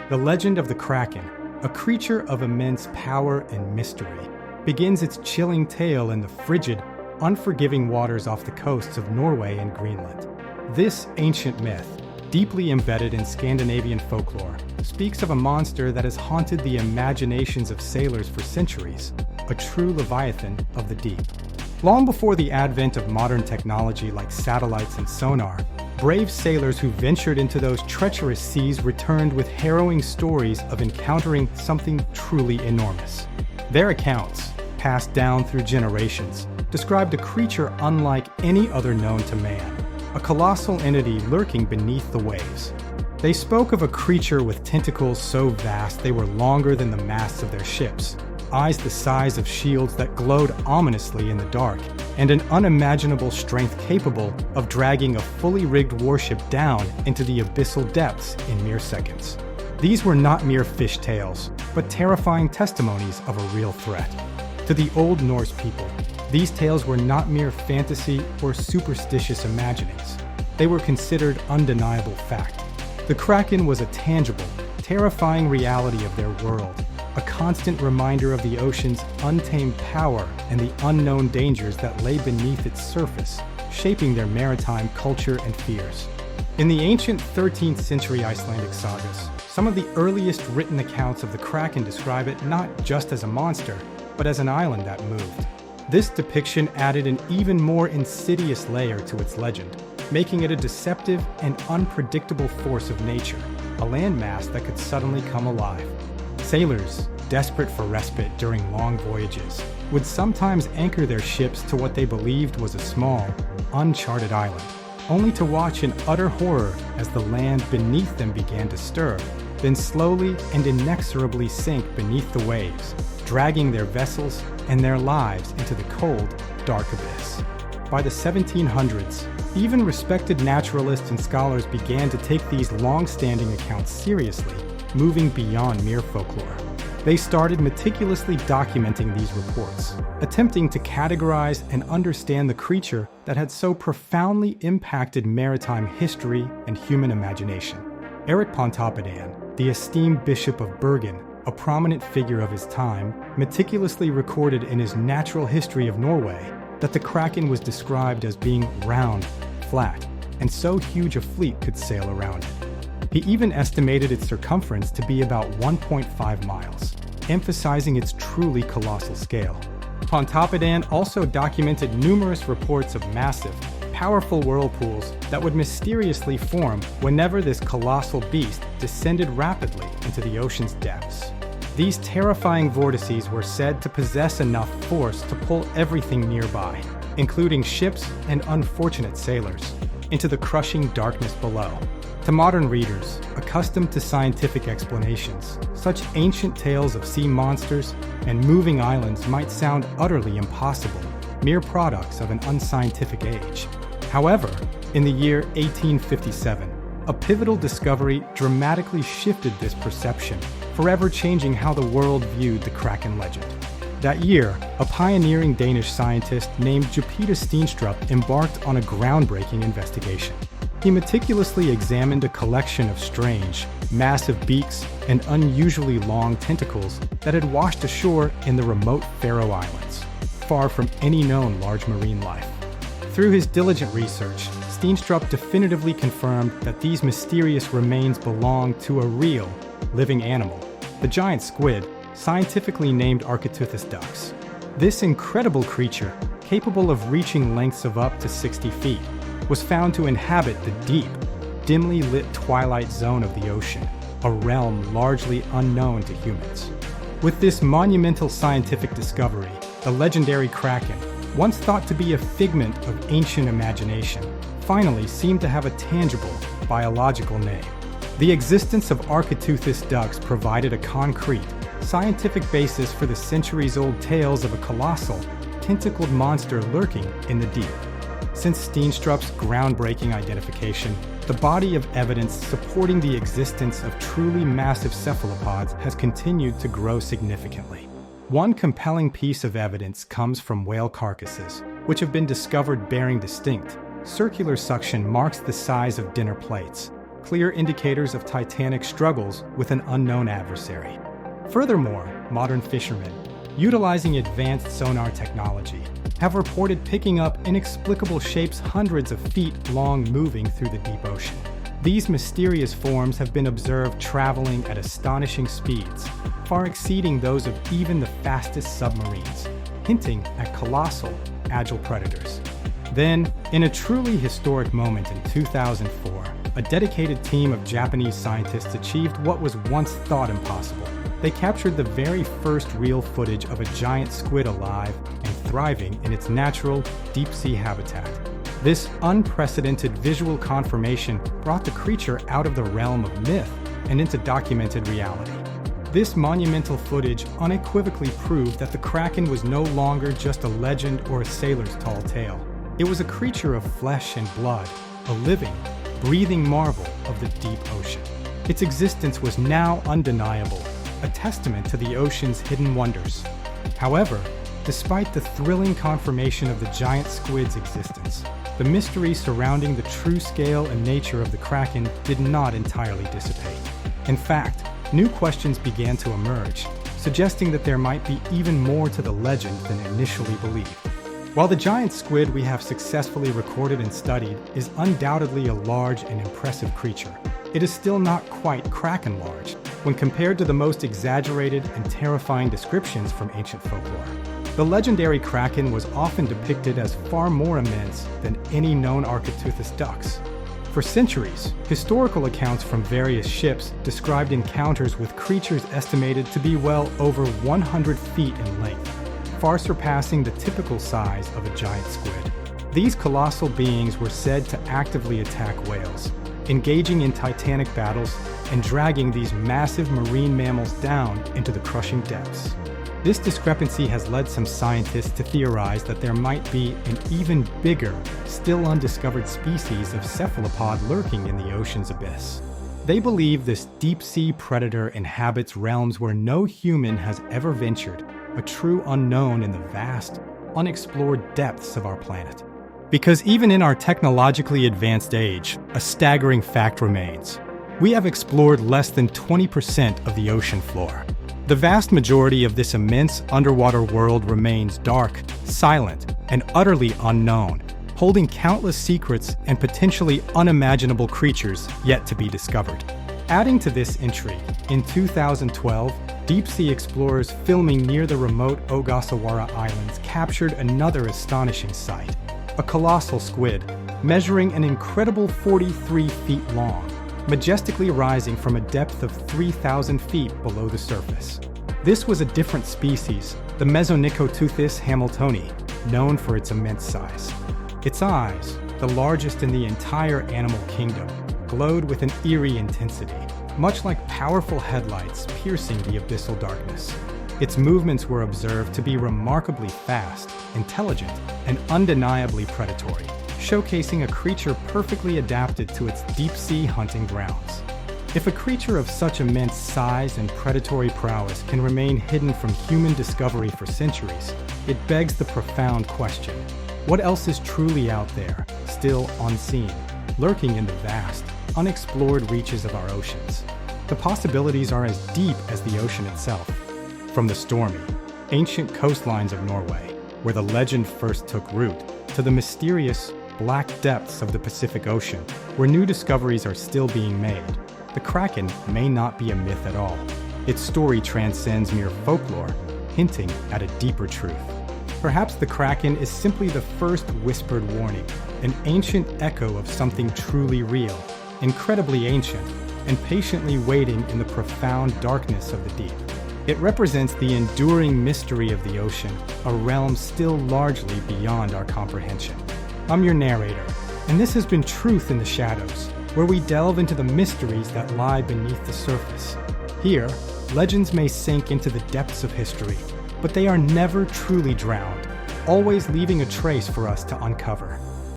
The legend of the Kraken, a creature of immense power and mystery, begins its chilling tale in the frigid, unforgiving waters off the coasts of Norway and Greenland. This ancient myth, deeply embedded in Scandinavian folklore, speaks of a monster that has haunted the imaginations of sailors for centuries, a true leviathan of the deep. Long before the advent of modern technology like satellites and sonar, brave sailors who ventured into those treacherous seas returned with harrowing stories of encountering something truly enormous. Their accounts, passed down through generations, described a creature unlike any other known to man, a colossal entity lurking beneath the waves. They spoke of a creature with tentacles so vast they were longer than the masts of their ships, eyes the size of shields that glowed ominously in the dark, and an unimaginable strength capable of dragging a fully rigged warship down into the abyssal depths in mere seconds. These were not mere fish tales, but terrifying testimonies of a real threat. To the Old Norse people, these tales were not mere fantasy or superstitious imaginings. They were considered undeniable fact. The Kraken was a tangible, terrifying reality of their world, a constant reminder of the ocean's untamed power and the unknown dangers that lay beneath its surface, shaping their maritime culture and fears. In the ancient 13th century Icelandic sagas, some of the earliest written accounts of the Kraken describe it not just as a monster, but as an island that moved. This depiction added an even more insidious layer to its legend, making it a deceptive and unpredictable force of nature, a landmass that could suddenly come alive. Sailors, desperate for respite during long voyages, would sometimes anchor their ships to what they believed was a small, uncharted island, only to watch in utter horror as the land beneath them began to stir, then slowly and inexorably sink beneath the waves, dragging their vessels and their lives into the cold, dark abyss. By the 1700s, even respected naturalists and scholars began to take these long-standing accounts seriously, moving beyond mere folklore. They started meticulously documenting these reports, attempting to categorize and understand the creature that had so profoundly impacted maritime history and human imagination. Eric Pontoppidan, the esteemed Bishop of Bergen, a prominent figure of his time, meticulously recorded in his Natural History of Norway that the Kraken was described as being round, flat, and so huge a fleet could sail around it. He even estimated its circumference to be about 1.5 miles, emphasizing its truly colossal scale. Pontoppidan also documented numerous reports of massive, powerful whirlpools that would mysteriously form whenever this colossal beast descended rapidly into the ocean's depths. These terrifying vortices were said to possess enough force to pull everything nearby, including ships and unfortunate sailors, into the crushing darkness below. To modern readers, accustomed to scientific explanations, such ancient tales of sea monsters and moving islands might sound utterly impossible, mere products of an unscientific age. However, in the year 1857, a pivotal discovery dramatically shifted this perception, forever changing how the world viewed the Kraken legend. That year, a pioneering Danish scientist named Jupiter Steenstrup embarked on a groundbreaking investigation. He meticulously examined a collection of strange, massive beaks and unusually long tentacles that had washed ashore in the remote Faroe Islands, far from any known large marine life. Through his diligent research, Steenstrup definitively confirmed that these mysterious remains belonged to a real, living animal, the giant squid, scientifically named Architeuthis dux. This incredible creature, capable of reaching lengths of up to 60 feet, was found to inhabit the deep, dimly lit twilight zone of the ocean, a realm largely unknown to humans. With this monumental scientific discovery, the legendary Kraken, once thought to be a figment of ancient imagination, finally seemed to have a tangible, biological name. The existence of Architeuthis dux provided a concrete, scientific basis for the centuries-old tales of a colossal, tentacled monster lurking in the deep. Since Steenstrup's groundbreaking identification, the body of evidence supporting the existence of truly massive cephalopods has continued to grow significantly. One compelling piece of evidence comes from whale carcasses, which have been discovered bearing distinct, circular suction marks the size of dinner plates, clear indicators of Titanic struggles with an unknown adversary. Furthermore, modern fishermen, utilizing advanced sonar technology, have reported picking up inexplicable shapes hundreds of feet long moving through the deep ocean. These mysterious forms have been observed traveling at astonishing speeds, far exceeding those of even the fastest submarines, hinting at colossal, agile predators. Then, in a truly historic moment in 2004, a dedicated team of Japanese scientists achieved what was once thought impossible. They captured the very first real footage of a giant squid alive and thriving in its natural, deep-sea habitat. This unprecedented visual confirmation brought the creature out of the realm of myth and into documented reality. This monumental footage unequivocally proved that the Kraken was no longer just a legend or a sailor's tall tale. It was a creature of flesh and blood, a living, breathing marvel of the deep ocean. Its existence was now undeniable, a testament to the ocean's hidden wonders. However, despite the thrilling confirmation of the giant squid's existence, the mystery surrounding the true scale and nature of the Kraken did not entirely dissipate. In fact, new questions began to emerge, suggesting that there might be even more to the legend than initially believed. While the giant squid we have successfully recorded and studied is undoubtedly a large and impressive creature, it is still not quite Kraken large when compared to the most exaggerated and terrifying descriptions from ancient folklore. The legendary Kraken was often depicted as far more immense than any known Architeuthis ducks. For centuries, historical accounts from various ships described encounters with creatures estimated to be well over 100 feet in length, far surpassing the typical size of a giant squid. These colossal beings were said to actively attack whales, engaging in titanic battles and dragging these massive marine mammals down into the crushing depths. This discrepancy has led some scientists to theorize that there might be an even bigger, still undiscovered species of cephalopod lurking in the ocean's abyss. They believe this deep-sea predator inhabits realms where no human has ever ventured, a true unknown in the vast, unexplored depths of our planet. Because even in our technologically advanced age, a staggering fact remains. We have explored less than 20% of the ocean floor. The vast majority of this immense underwater world remains dark, silent, and utterly unknown, holding countless secrets and potentially unimaginable creatures yet to be discovered. Adding to this intrigue, in 2012, deep-sea explorers filming near the remote Ogasawara Islands captured another astonishing sight: a colossal squid, measuring an incredible 43 feet long, majestically rising from a depth of 3,000 feet below the surface. This was a different species, the Mesonicoteuthis hamiltoni, known for its immense size. Its eyes, the largest in the entire animal kingdom, glowed with an eerie intensity, much like powerful headlights piercing the abyssal darkness. Its movements were observed to be remarkably fast, intelligent, and undeniably predatory, showcasing a creature perfectly adapted to its deep-sea hunting grounds. If a creature of such immense size and predatory prowess can remain hidden from human discovery for centuries, it begs the profound question: what else is truly out there, still unseen, lurking in the vast, unexplored reaches of our oceans? The possibilities are as deep as the ocean itself. From the stormy, ancient coastlines of Norway, where the legend first took root, to the mysterious, black depths of the Pacific Ocean, where new discoveries are still being made, the Kraken may not be a myth at all. Its story transcends mere folklore, hinting at a deeper truth. Perhaps the Kraken is simply the first whispered warning, an ancient echo of something truly real, incredibly ancient, and patiently waiting in the profound darkness of the deep. It represents the enduring mystery of the ocean, a realm still largely beyond our comprehension. I'm your narrator, and this has been Truth in the Shadows, where we delve into the mysteries that lie beneath the surface. Here, legends may sink into the depths of history, but they are never truly drowned, always leaving a trace for us to uncover.